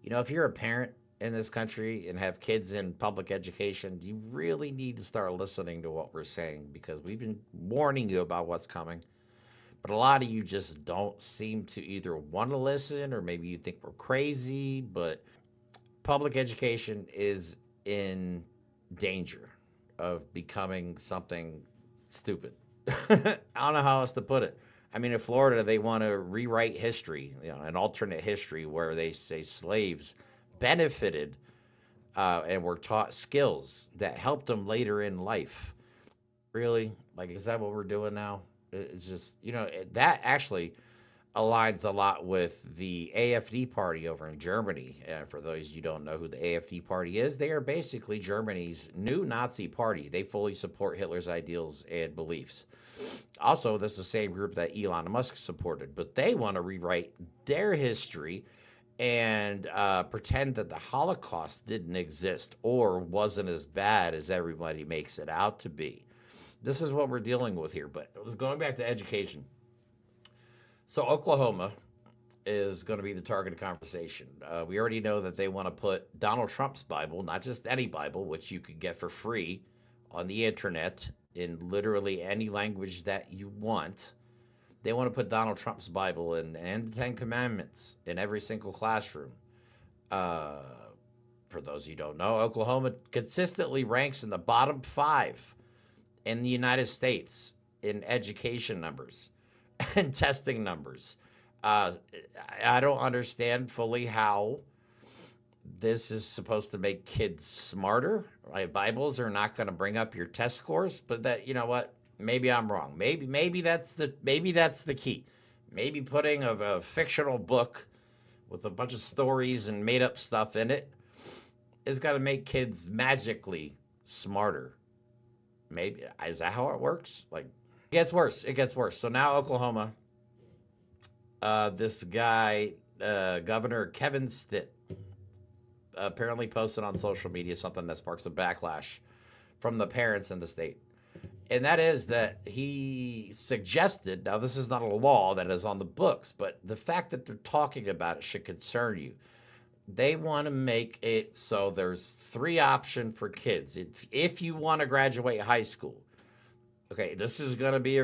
If you're a parent in this country and have kids in public education, you really need to start listening to what we're saying because we've been warning you about what's coming. But a lot of you just don't seem to either want to listen or maybe you think we're crazy. But public education is in danger of becoming something stupid. I don't know how else to put it. I mean, in Florida, they want to rewrite history, an alternate history where they say slaves benefited and were taught skills that helped them later in life. Really? Like, is that what we're doing now? It's just, that actually aligns a lot with the AFD party over in Germany. And for those you don't know who the AFD party is, they are basically Germany's new Nazi party. They fully support Hitler's ideals and beliefs. Also, this is the same group that Elon Musk supported, but they want to rewrite their history and pretend that the Holocaust didn't exist or wasn't as bad as everybody makes it out to be. This is what we're dealing with here. But going back to education. So, Oklahoma is going to be the target of conversation. We already know that they want to put Donald Trump's Bible, not just any Bible, which you could get for free on the internet in literally any language that you want. They want to put Donald Trump's Bible and the Ten Commandments in every single classroom. Uh, for those you don't know, Oklahoma consistently ranks in the bottom 5 in the United States in education numbers and testing numbers. Uh, I don't understand fully how this is supposed to make kids smarter. Right? Bibles are not going to bring up your test scores, but that what? Maybe I'm wrong. Maybe that's the key. Maybe putting a fictional book with a bunch of stories and made up stuff in it is going to make kids magically smarter. Maybe is that how it works? Like it gets worse. It gets worse. So now Oklahoma, this guy, Governor Kevin Stitt, apparently posted on social media something that sparks a backlash from the parents in the state. And that is that he suggested, now this is not a law that is on the books, but the fact that they're talking about it should concern you. They want to make it so there's 3 options for kids. If you want to graduate high school, okay, this is going to be,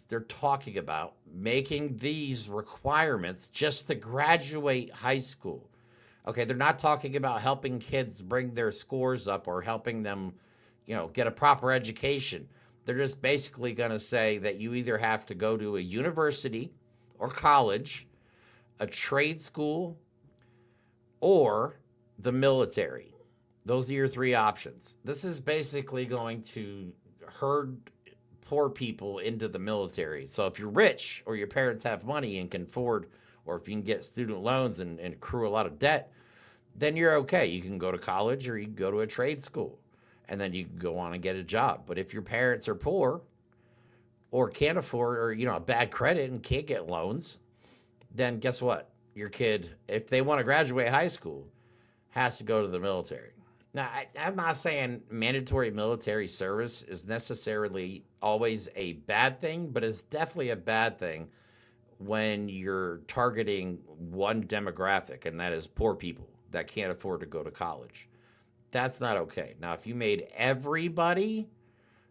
they're talking about making these requirements just to graduate high school. Okay, they're not talking about helping kids bring their scores up or helping them, get a proper education. They're just basically going to say that you either have to go to a university or college, a trade school, or the military. Those are your 3 options. This is basically going to herd poor people into the military. So if you're rich or your parents have money and can afford, or if you can get student loans and accrue a lot of debt, then you're okay. You can go to college or you can go to a trade school and then you can go on and get a job. But if your parents are poor or can't afford or, a bad credit and can't get loans, then guess what? Your kid, if they want to graduate high school, has to go to the military. Now, I'm not saying mandatory military service is necessarily always a bad thing, but it's definitely a bad thing when you're targeting one demographic, and that is poor people that can't afford to go to college. That's not okay. Now, if you made everybody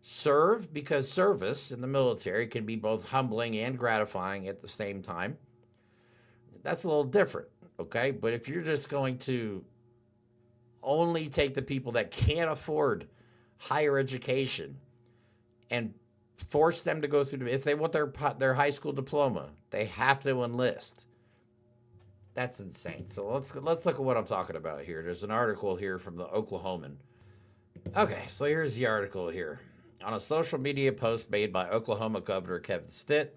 serve, because service in the military can be both humbling and gratifying at the same time, that's a little different, okay? But if you're just going to only take the people that can't afford higher education and force them to go through, if they want their high school diploma, they have to enlist. That's insane. So let's look at what I'm talking about here. There's an article here from the Oklahoman. Okay, so here's the article here. On a social media post made by Oklahoma Governor Kevin Stitt,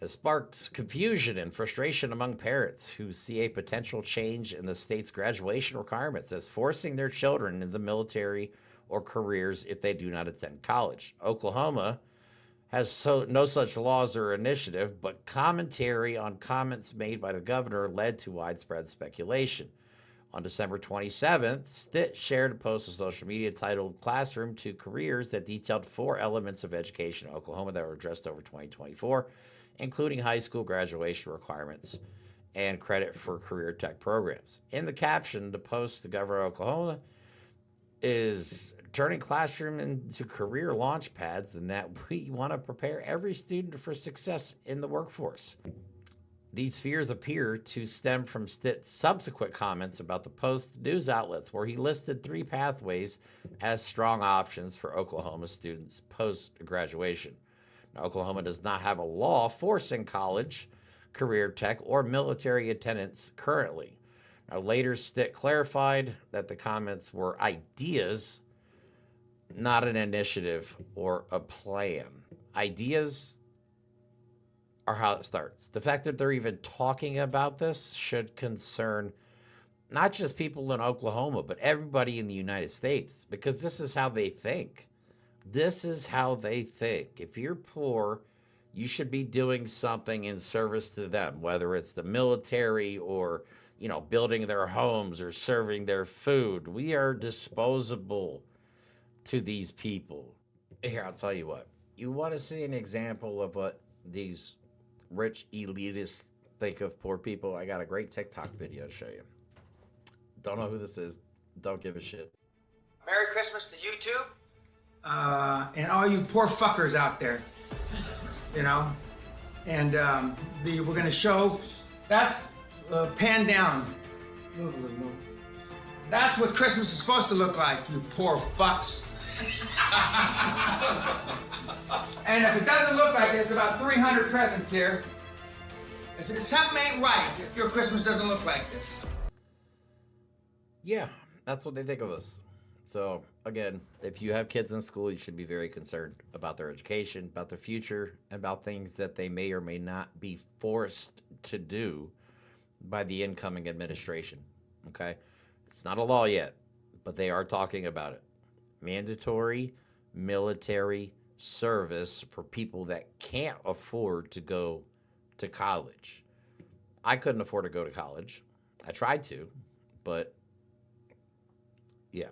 has sparked confusion and frustration among parents who see a potential change in the state's graduation requirements as forcing their children into the military or careers if they do not attend college. Oklahoma has no such laws or initiative, but commentary on comments made by the governor led to widespread speculation. On December 27th, Stitt shared a post on social media titled Classroom to Careers that detailed 4 elements of education in Oklahoma that were addressed over 2024, including high school graduation requirements and credit for career tech programs. In the caption, the post to Governor of Oklahoma is turning classroom into career launch pads, and that we want to prepare every student for success in the workforce. These fears appear to stem from Stitt's subsequent comments about the Post news outlets, where he listed 3 pathways as strong options for Oklahoma students post-graduation. Now, Oklahoma does not have a law forcing college, career tech, or military attendance currently. Now, later, Stitt clarified that the comments were ideas, not an initiative or a plan. Ideas are how it starts. The fact that they're even talking about this should concern not just people in Oklahoma, but everybody in the United States, because this is how they think. This is how they think. If you're poor, you should be doing something in service to them, whether it's the military or, building their homes or serving their food. We are disposable to these people. Here, I'll tell you what. You want to see an example of what these rich elitists think of poor people? I got a great TikTok video to show you. Don't know who this is. Don't give a shit. Merry Christmas to YouTube. And all you poor fuckers out there. And we're going to show, that's pan down. That's what Christmas is supposed to look like, you poor fucks. And if it doesn't look like this, about 300 presents here. If something ain't right, if your Christmas doesn't look like this. Yeah, that's what they think of us. So, again, if you have kids in school, you should be very concerned about their education, about their future, about things that they may or may not be forced to do by the incoming administration. Okay? It's not a law yet, but they are talking about it. Mandatory military service for people that can't afford to go to college. I couldn't afford to go to college. I tried to, but yeah.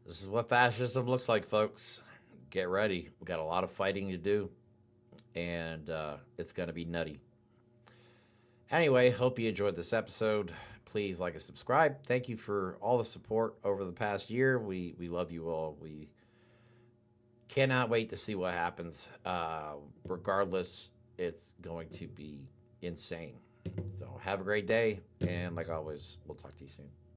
This is what fascism looks like, folks. Get ready. We got a lot of fighting to do, and it's going to be nutty. Anyway, hope you enjoyed this episode. Please like and subscribe. Thank you for all the support over the past year. We love you all. We cannot wait to see what happens. Regardless, it's going to be insane. So have a great day, and like always, we'll talk to you soon.